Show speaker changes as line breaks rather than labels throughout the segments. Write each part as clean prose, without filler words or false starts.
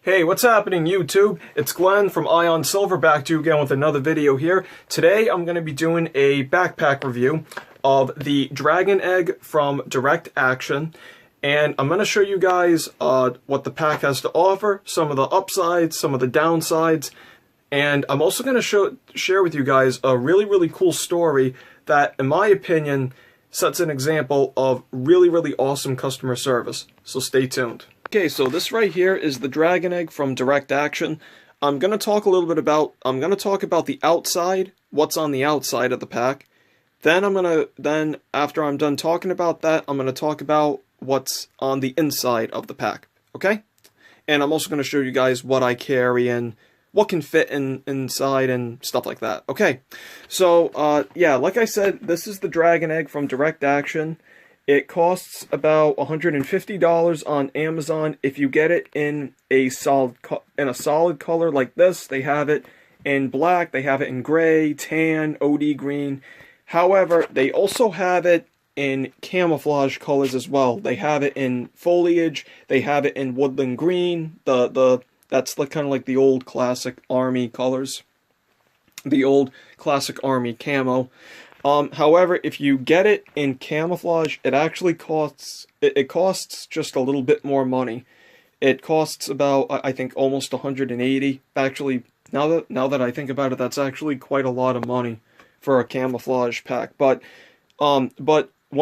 Hey, what's happening YouTube? It's Glenn from Ion Silver back to you again with another video here. Today I'm going to be doing a backpack review of the Dragon Egg from Direct Action. And I'm going to show you guys what the pack has to offer, some of the upsides, some of the downsides. And I'm also going to share with you guys a really cool story that, in my opinion, sets an example of really awesome customer service. So stay tuned. Okay, so this right here is the Dragon Egg from Direct Action. I'm going to talk about the outside, what's on the outside of the pack. Then after I'm done talking about that, I'm going to talk about what's on the inside of the pack, okay? And I'm also going to show you guys what I carry and what can fit inside and stuff like that. Okay, so yeah, like I said, this is the Dragon Egg from Direct Action. It costs about $150 on Amazon if you get it in a solid color like this. They have it in black, they have it in gray, tan, OD green. However, they also have it in camouflage colors as well. They have it in foliage, they have it in woodland green. That's kind of like the old classic army colors. The old classic army camo. However, if you get it in camouflage, it actually costs just a little bit more money. It costs about, I think, almost $180. Actually, now that I think about it, that's actually quite a lot of money for a camouflage pack. But one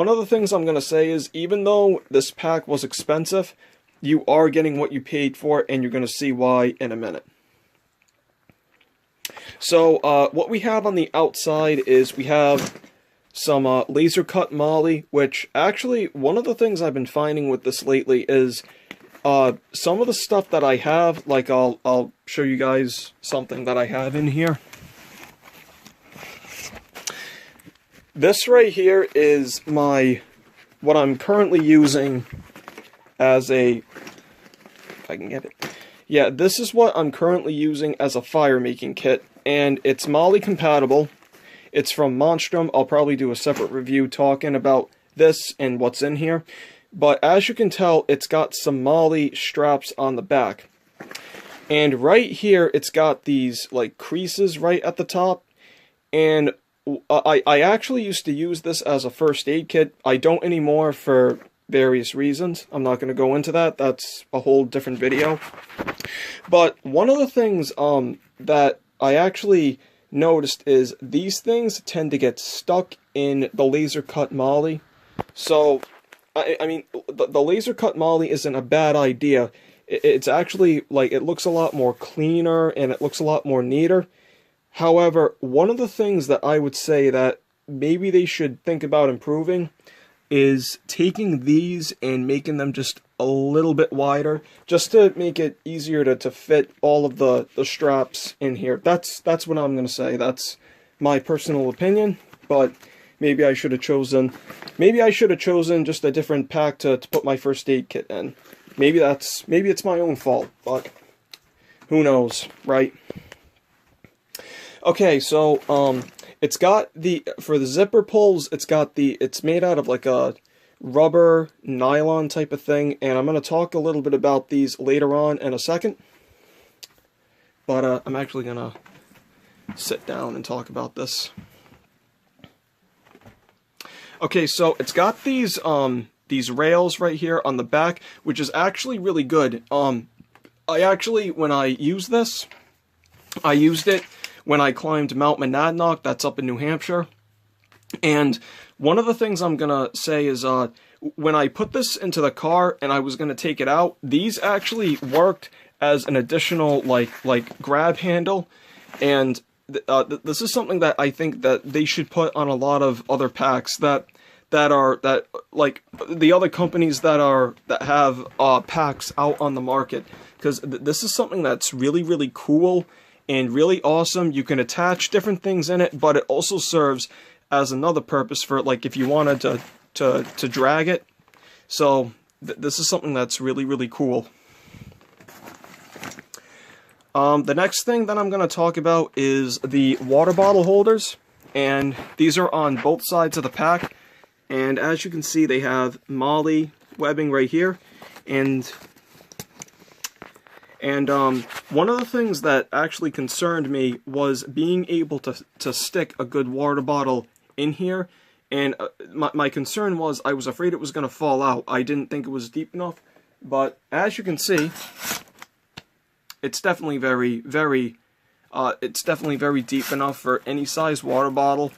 of the things I'm gonna say is, even though this pack was expensive, you are getting what you paid for, and you're gonna see why in a minute. So, what we have on the outside is we have some laser cut molly, which actually, one of the things I've been finding with this lately is some of the stuff that I have, like I'll show you guys something that I have in here. This right here is what I'm currently using as a, if I can get it. Yeah, this is what I'm currently using as a fire making kit. And it's Molly compatible. It's from Monstrum. I'll probably do a separate review talking about this and what's in here. But as you can tell, it's got some Molly straps on the back. And right here, it's got these like creases right at the top. And I actually used to use this as a first aid kit. I don't anymore for various reasons. I'm not going to go into that. That's a whole different video. But one of the things that I actually noticed is these things tend to get stuck in the laser cut molly. So, I mean, the laser cut molly isn't a bad idea. It's actually, like, it looks a lot more cleaner and it looks a lot more neater. However, one of the things that I would say that maybe they should think about improving is taking these and making them just a little bit wider, just to make it easier to fit all of the straps in here. That's what I'm going to say. That's my personal opinion, but maybe I should have chosen just a different pack to put my first aid kit in. Maybe it's my own fault, but who knows, right? Okay, so it's got for the zipper pulls, it's made out of like a rubber nylon type of thing, and I'm going to talk a little bit about these later on in a second. But I'm actually going to sit down and talk about this. Okay, so it's got these rails right here on the back, which is actually really good. When I use this, I used it when I climbed Mount Monadnock, that's up in New Hampshire. And one of the things I'm gonna say is, when I put this into the car and I was gonna take it out, these actually worked as an additional like grab handle. And this is something that I think that they should put on a lot of other packs that like the other companies that have packs out on the market, because this is something that's really cool and really awesome. You can attach different things in it, but it also serves as another purpose for, like, if you wanted to drag it. So this is something that's really cool. The next thing that I'm going to talk about is the water bottle holders, and these are on both sides of the pack. And as you can see, they have Molly webbing right here, and And one of the things that actually concerned me was being able to stick a good water bottle in here. And my concern was I was afraid it was going to fall out. I didn't think it was deep enough. But as you can see, it's definitely very deep enough for any size water bottle.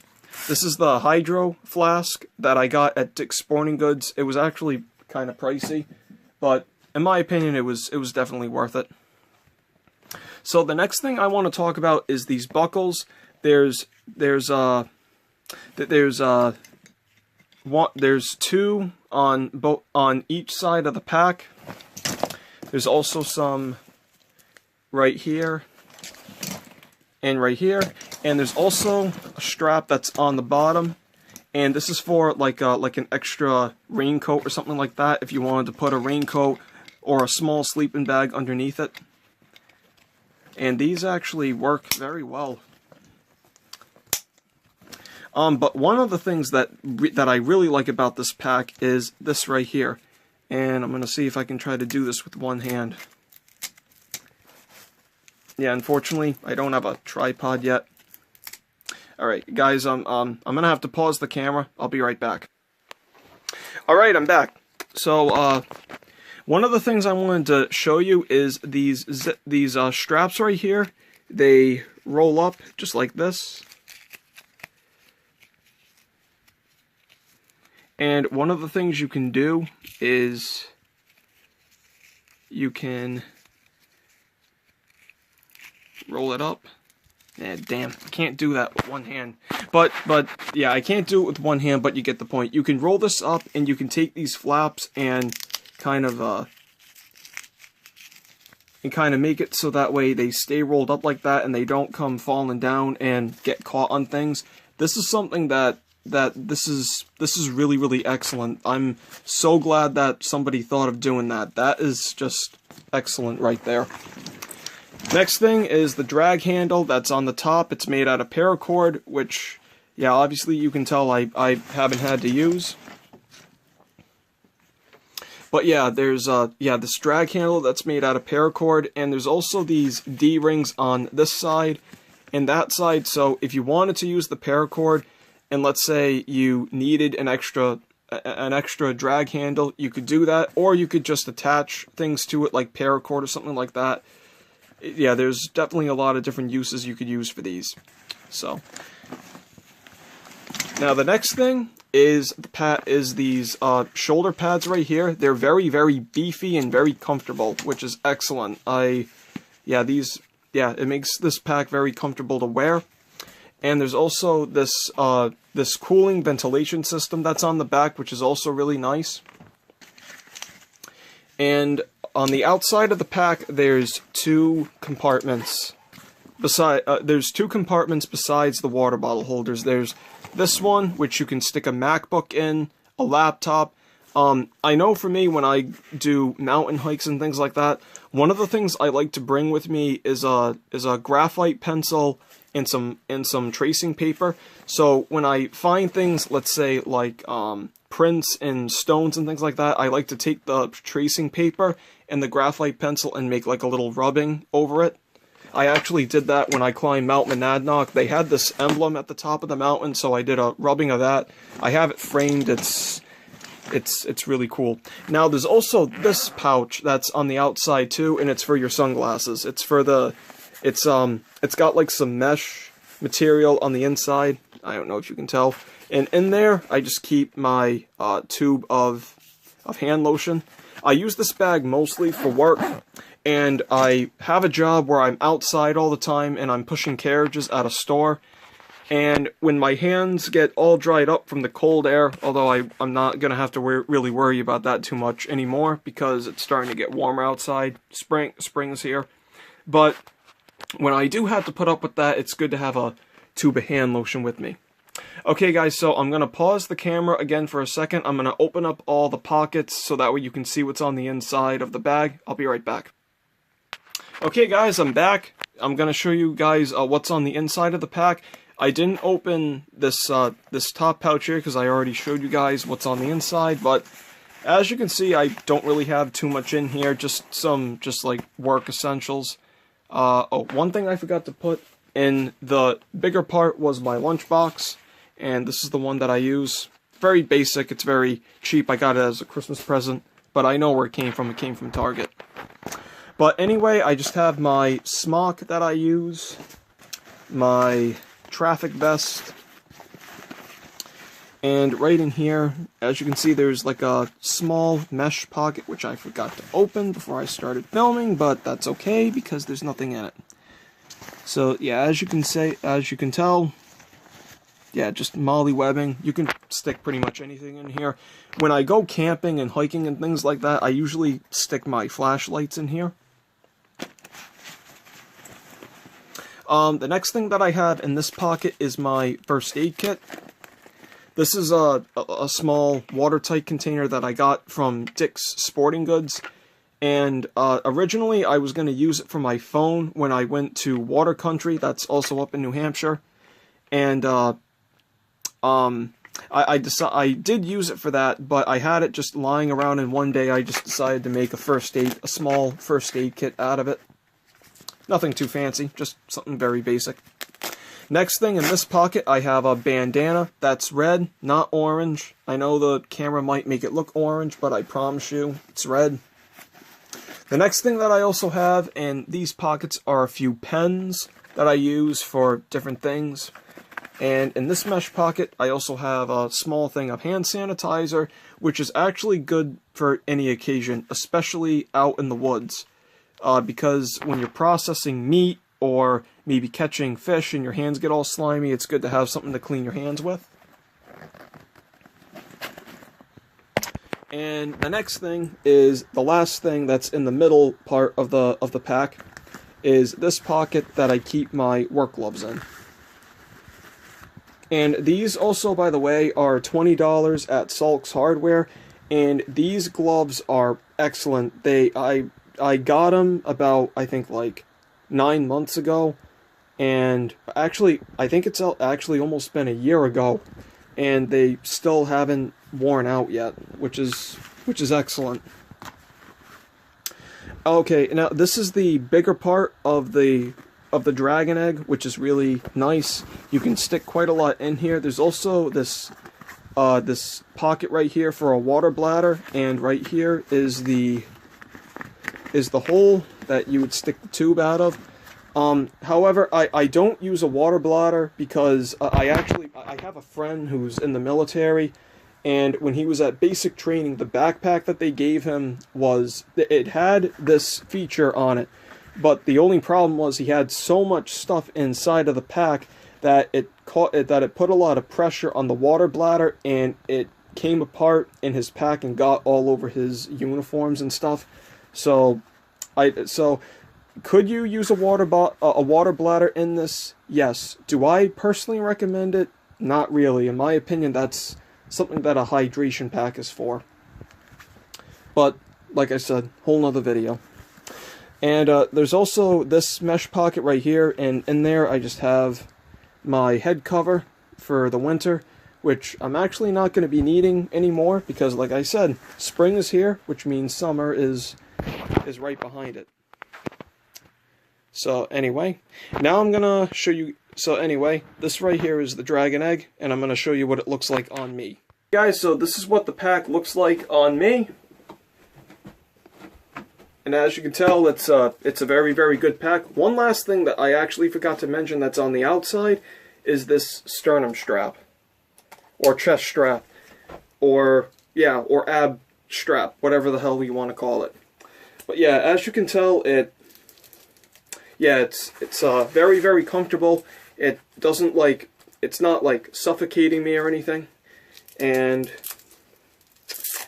This is the hydro flask that I got at Dick's Sporting Goods. It was actually kind of pricey, but in my opinion, it was definitely worth it. So the next thing I want to talk about is these buckles. There's two on each side of the pack. There's also some right here and right here, and there's also a strap that's on the bottom. And this is for like an extra raincoat or something like that, if you wanted to put a raincoat or a small sleeping bag underneath it. And these actually work very well. But one of the things that I really like about this pack is this right here. And I'm going to see if I can try to do this with one hand. Yeah, unfortunately, I don't have a tripod yet. Alright, guys, I'm going to have to pause the camera. I'll be right back. Alright, I'm back. So, one of the things I wanted to show you is these straps right here. They roll up just like this. And one of the things you can do is you can roll it up. Yeah, damn, I can't do that with one hand. But yeah, I can't do it with one hand, but you get the point. You can roll this up and you can take these flaps and kind of make it so that way they stay rolled up like that and they don't come falling down and get caught on things. This is something this is really excellent. I'm so glad that somebody thought of doing that. That is just excellent right there. Next thing is the drag handle that's on the top. It's made out of paracord, which, yeah, obviously you can tell I haven't had to use. But yeah, there's this drag handle that's made out of paracord, and there's also these D-rings on this side and that side. So if you wanted to use the paracord, and let's say you needed an extra drag handle, you could do that, or you could just attach things to it like paracord or something like that. Yeah, there's definitely a lot of different uses you could use for these. So now the next thing is these shoulder pads right here. They're very beefy and very comfortable, which is excellent. It makes this pack very comfortable to wear. And there's also this cooling ventilation system that's on the back, which is also really nice. And on the outside of the pack, there's two compartments. There's two compartments besides the water bottle holders. There's this one, which you can stick a MacBook in, a laptop. I know for me, when I do mountain hikes and things like that, one of the things I like to bring with me is a graphite pencil and some tracing paper. So when I find things, let's say like prints and stones and things like that, I like to take the tracing paper and the graphite pencil and make like a little rubbing over it. I actually did that when I climbed Mount Monadnock. They had this emblem at the top of the mountain, so I did a rubbing of that. I have it framed. It's really cool. Now there's also this pouch that's on the outside too, and it's for your sunglasses. It's got like some mesh material on the inside. I don't know if you can tell. And in there, I just keep my tube of hand lotion. I use this bag mostly for work, and I have a job where I'm outside all the time and I'm pushing carriages at a store. And when my hands get all dried up from the cold air, although I'm not going to have to really worry about that too much anymore because it's starting to get warmer outside. Spring's here. But when I do have to put up with that, it's good to have a tube of hand lotion with me. Okay guys, so I'm going to pause the camera again for a second. I'm going to open up all the pockets so that way you can see what's on the inside of the bag. I'll be right back. Okay guys, I'm back. I'm going to show you guys what's on the inside of the pack. I didn't open this top pouch here because I already showed you guys what's on the inside, but As you can see, I don't really have too much in here, just like work essentials. Oh, one thing I forgot to put in the bigger part was my lunchbox, and this is the one that I use. Very basic, it's very cheap, I got it as a Christmas present, but I know where it came from Target. But anyway, I just have my smock that I use, my traffic vest, and right in here, as you can see, there's like a small mesh pocket, which I forgot to open before I started filming, but that's okay, because there's nothing in it. So, yeah, as you can tell, yeah, just molly webbing. You can stick pretty much anything in here. When I go camping and hiking and things like that, I usually stick my flashlights in here. The next thing that I have in this pocket is my first aid kit. This is a small watertight container that I got from Dick's Sporting Goods. And originally I was going to use it for my phone when I went to Water Country, that's also up in New Hampshire. And I did use it for that, but I had it just lying around, and one day I just decided to make a small first aid kit out of it. Nothing too fancy, just something very basic. Next thing in this pocket, I have a bandana that's red, not orange. I know the camera might make it look orange, but I promise you, it's red. The next thing that I also have in these pockets are a few pens that I use for different things. And in this mesh pocket, I also have a small thing of hand sanitizer, which is actually good for any occasion, especially out in the woods. Because when you're processing meat or maybe catching fish and your hands get all slimy, it's good to have something to clean your hands with. And the next thing is the last thing that's in the middle part of the pack is this pocket that I keep my work gloves in. And these also, by the way, are $20 at Salk's Hardware, and these gloves are excellent. I got them about, I think, like 9 months ago, and actually, I think it's actually almost been a year ago, and they still haven't worn out yet, which is excellent. Okay, now this is the bigger part of the dragon egg, which is really nice. You can stick quite a lot in here. There's also this pocket right here for a water bladder, and right here is the hole that you would stick the tube out of. However, I don't use a water bladder because I have a friend who's in the military, and when he was at basic training, the backpack that they gave him it had this feature on it, but the only problem was he had so much stuff inside of the pack that it put a lot of pressure on the water bladder, and it came apart in his pack and got all over his uniforms and stuff. So could you use a water bladder in this? Yes. Do I personally recommend it? Not really. In my opinion, that's something that a hydration pack is for. But like I said, whole nother video. And there's also this mesh pocket right here, and in there I just have my head cover for the winter, which I'm actually not going to be needing anymore because, like I said, spring is here, which means summer is right behind it. So anyway, now I'm going to show you, this right here is the dragon egg, and I'm going to show you what it looks like on me. Guys, so this is what the pack looks like on me. And as you can tell, it's a very, very good pack. One last thing that I actually forgot to mention that's on the outside is this sternum strap, or chest strap, or ab strap, whatever the hell you want to call it. But yeah, as you can tell, it's very, very comfortable. It doesn't it's not like suffocating me or anything. And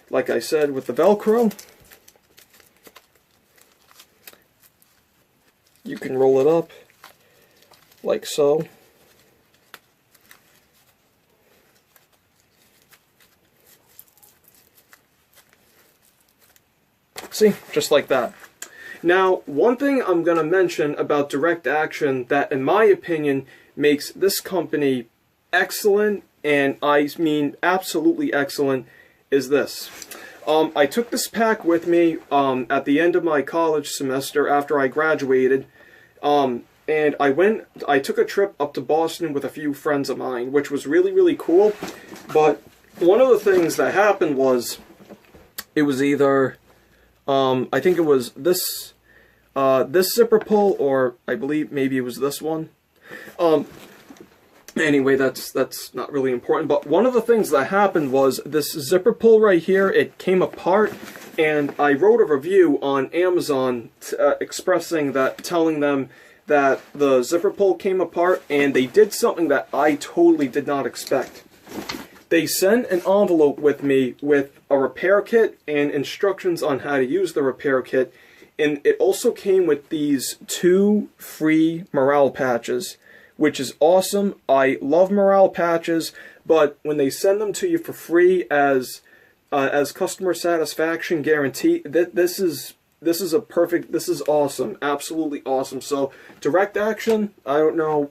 like I said, with the Velcro, you can roll it up like so. See, just like that. Now, one thing I'm going to mention about Direct Action that, in my opinion, makes this company excellent, and I mean absolutely excellent, is this. I took this pack with me at the end of my college semester after I graduated, and I took a trip up to Boston with a few friends of mine, which was really, really cool. But one of the things that happened was, it was either, I think it was this zipper pull, or I believe maybe it was this one. Anyway, that's not really important, but one of the things that happened was this zipper pull right here, it came apart, and I wrote a review on Amazon telling them that the zipper pull came apart, and they did something that I totally did not expect. They sent an envelope with me with a repair kit and instructions on how to use the repair kit, and it also came with these 2 free morale patches, which is awesome. I love morale patches, but when they send them to you for free as customer satisfaction guarantee, this is awesome, absolutely awesome. So Direct Action, I don't know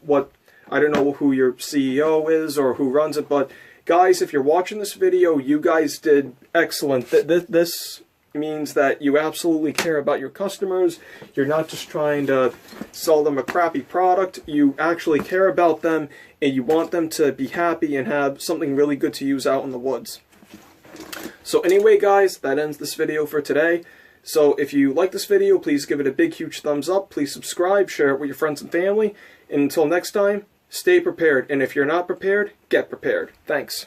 who your CEO is or who runs it, but guys, if you're watching this video, you guys did excellent. This means that you absolutely care about your customers. You're not just trying to sell them a crappy product. You actually care about them, and you want them to be happy and have something really good to use out in the woods. So anyway, guys, that ends this video for today. So if you like this video, please give it a big, huge thumbs up. Please subscribe, share it with your friends and family. And until next time, stay prepared. And if you're not prepared, get prepared. Thanks.